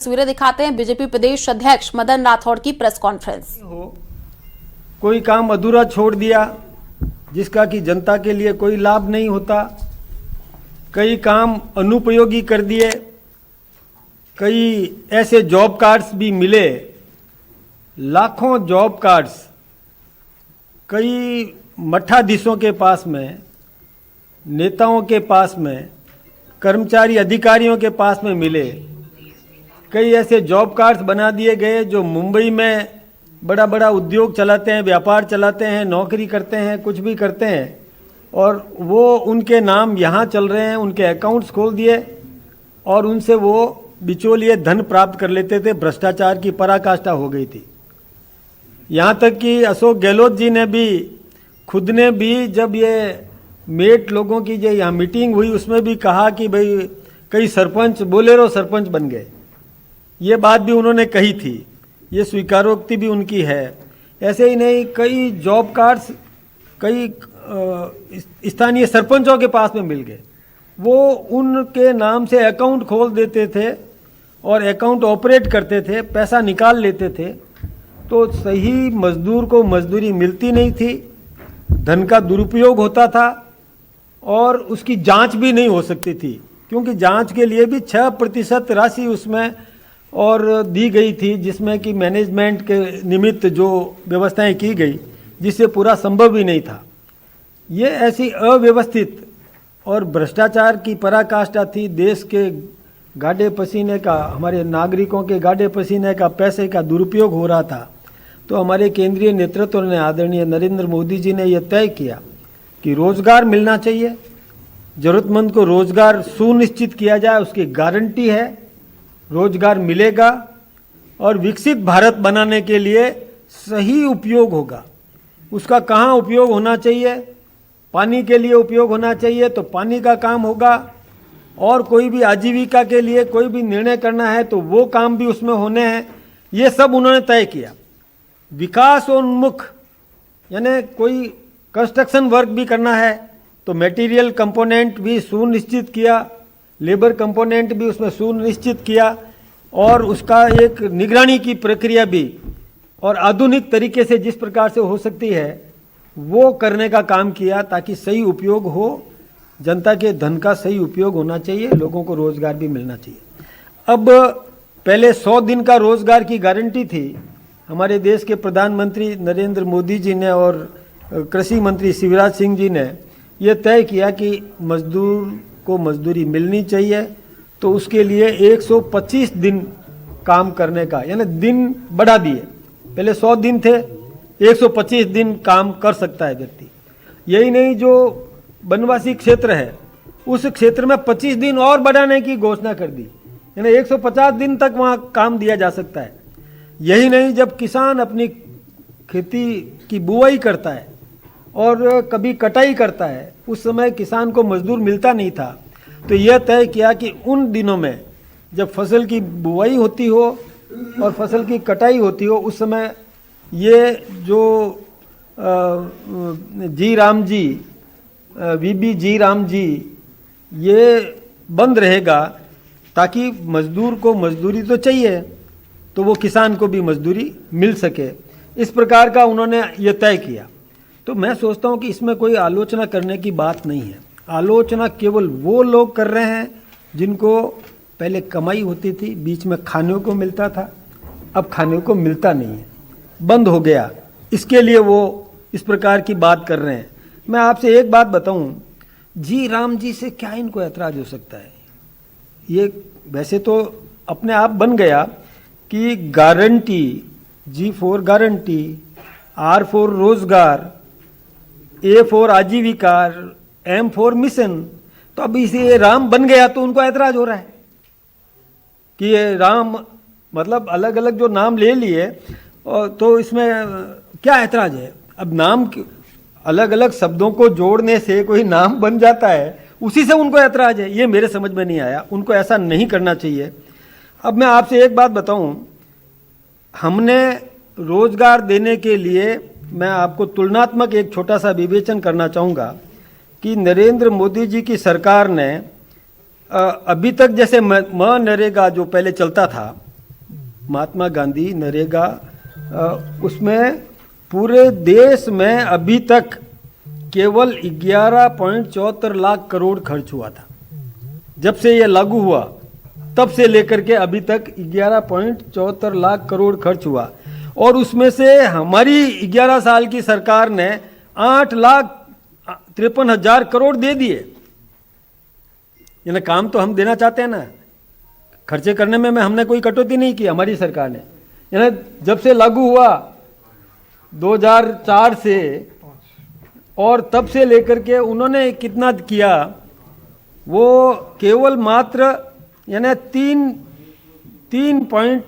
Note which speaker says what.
Speaker 1: तस्वीरें दिखाते हैं बीजेपी प्रदेश अध्यक्ष मदन राठौड़ की प्रेस कॉन्फ्रेंस।
Speaker 2: कोई काम अधूरा छोड़ दिया जिसका कि जनता के लिए कोई लाभ नहीं होता, कई काम अनुपयोगी कर दिए, कई ऐसे जॉब कार्ड्स भी मिले, लाखों जॉब कार्ड्स कई मठाधीशों के पास में, नेताओं के पास में, कर्मचारी अधिकारियों के पास में मिले। कई ऐसे जॉब कार्ड्स बना दिए गए जो मुंबई में बड़ा बड़ा उद्योग चलाते हैं, व्यापार चलाते हैं, नौकरी करते हैं, कुछ भी करते हैं, और वो उनके नाम यहाँ चल रहे हैं, उनके अकाउंट्स खोल दिए और उनसे वो बिचौलिए धन प्राप्त कर लेते थे। भ्रष्टाचार की पराकाष्ठा हो गई थी। यहाँ तक कि अशोक गहलोत जी ने भी खुद ने भी जब ये मेट लोगों की जो यहाँ मीटिंग हुई उसमें भी कहा कि भाई कई सरपंच बोलेरो सरपंच बन गए। ये बात भी उन्होंने कही थी, ये स्वीकारोक्ति भी उनकी है। ऐसे ही नहीं, कई जॉब कार्ड्स कई स्थानीय सरपंचों के पास में मिल गए। वो उनके नाम से अकाउंट खोल देते थे और अकाउंट ऑपरेट करते थे, पैसा निकाल लेते थे। तो सही मजदूर को मजदूरी मिलती नहीं थी, धन का दुरुपयोग होता था और उसकी जांच भी नहीं हो सकती थी, क्योंकि जांच के लिए भी 6% राशि उसमें और दी गई थी, जिसमें कि मैनेजमेंट के निमित्त जो व्यवस्थाएं की गई, जिससे पूरा संभव ही नहीं था। ये ऐसी अव्यवस्थित और भ्रष्टाचार की पराकाष्ठा थी। देश के गाढ़े पसीने का, हमारे नागरिकों के गाढ़े पसीने का, पैसे का दुरुपयोग हो रहा था। तो हमारे केंद्रीय नेतृत्व ने, आदरणीय नरेंद्र मोदी जी ने यह तय किया कि रोजगार मिलना चाहिए, जरूरतमंद को रोजगार सुनिश्चित किया जाए, उसकी गारंटी है, रोजगार मिलेगा और विकसित भारत बनाने के लिए सही उपयोग होगा। उसका कहाँ उपयोग होना चाहिए? पानी के लिए उपयोग होना चाहिए तो पानी का काम होगा, और कोई भी आजीविका के लिए कोई भी निर्णय करना है तो वो काम भी उसमें होने हैं। ये सब उन्होंने तय किया। विकासोन्मुख यानी कोई कंस्ट्रक्शन वर्क भी करना है तो मटेरियल कंपोनेंट भी सुनिश्चित किया, लेबर कंपोनेंट भी उसमें सुनिश्चित किया, और उसका एक निगरानी की प्रक्रिया भी और आधुनिक तरीके से जिस प्रकार से हो सकती है वो करने का काम किया, ताकि सही उपयोग हो। जनता के धन का सही उपयोग होना चाहिए, लोगों को रोजगार भी मिलना चाहिए। अब पहले 100 दिन का रोजगार की गारंटी थी। हमारे देश के प्रधानमंत्री नरेंद्र मोदी जी ने और कृषि मंत्री शिवराज सिंह जी ने यह तय किया कि मजदूर को मजदूरी मिलनी चाहिए, तो उसके लिए 125 दिन काम करने का, यानी दिन बढ़ा दिए। पहले 100 दिन थे, 125 दिन काम कर सकता है व्यक्ति। यही नहीं, जो वनवासी क्षेत्र है उस क्षेत्र में 25 दिन और बढ़ाने की घोषणा कर दी, यानी 150 दिन तक वहां काम दिया जा सकता है। यही नहीं, जब किसान अपनी खेती की बुआई करता है और कभी कटाई करता है, उस समय किसान को मजदूर मिलता नहीं था, तो यह तय किया कि उन दिनों में जब फसल की बुआई होती हो और फसल की कटाई होती हो, उस समय ये जो जी राम जी, वीबी जी राम जी, ये बंद रहेगा, ताकि मजदूर को मजदूरी तो चाहिए तो वो किसान को भी मजदूरी मिल सके। इस प्रकार का उन्होंने ये तय किया। तो मैं सोचता हूँ कि इसमें कोई आलोचना करने की बात नहीं है। आलोचना केवल वो लोग कर रहे हैं जिनको पहले कमाई होती थी, बीच में खाने को मिलता था, अब खाने को मिलता नहीं है, बंद हो गया, इसके लिए वो इस प्रकार की बात कर रहे हैं। मैं आपसे एक बात बताऊं, जी राम जी से क्या इनको ऐतराज हो सकता है? ये वैसे तो अपने आप बन गया कि guarantee, G for guarantee, R for rozgar, A for aajeevika, M for mission. तो अब इसे राम बन गया तो उनको ऐतराज हो रहा है कि ये राम, मतलब अलग अलग जो नाम ले लिए, और तो इसमें क्या ऐतराज है? अब नाम अलग अलग शब्दों को जोड़ने से कोई नाम बन जाता है, उसी से उनको ऐतराज है। ये मेरे समझ में नहीं आया, उनको ऐसा नहीं करना चाहिए। अब मैं आपसे एक बात बताऊं, हमने रोजगार देने के लिए, मैं आपको तुलनात्मक एक छोटा सा विवेचन करना चाहूँगा कि नरेंद्र मोदी जी की सरकार ने अभी तक जैसे मनरेगा जो पहले चलता था, महात्मा गांधी नरेगा उसमें पूरे देश में अभी तक केवल 11.74 लाख करोड़ खर्च हुआ था। जब से ये लागू हुआ तब से लेकर के अभी तक 11.74 लाख करोड़ खर्च हुआ, और उसमें से हमारी 11 साल की सरकार ने 8,53,000 करोड़ दे दिए। यानी काम तो हम देना चाहते हैं ना, खर्चे करने में हमने कोई कटौती नहीं की हमारी सरकार ने। यानी जब से लागू हुआ 2004 से, और तब से लेकर के उन्होंने कितना किया, वो केवल मात्र यानी 3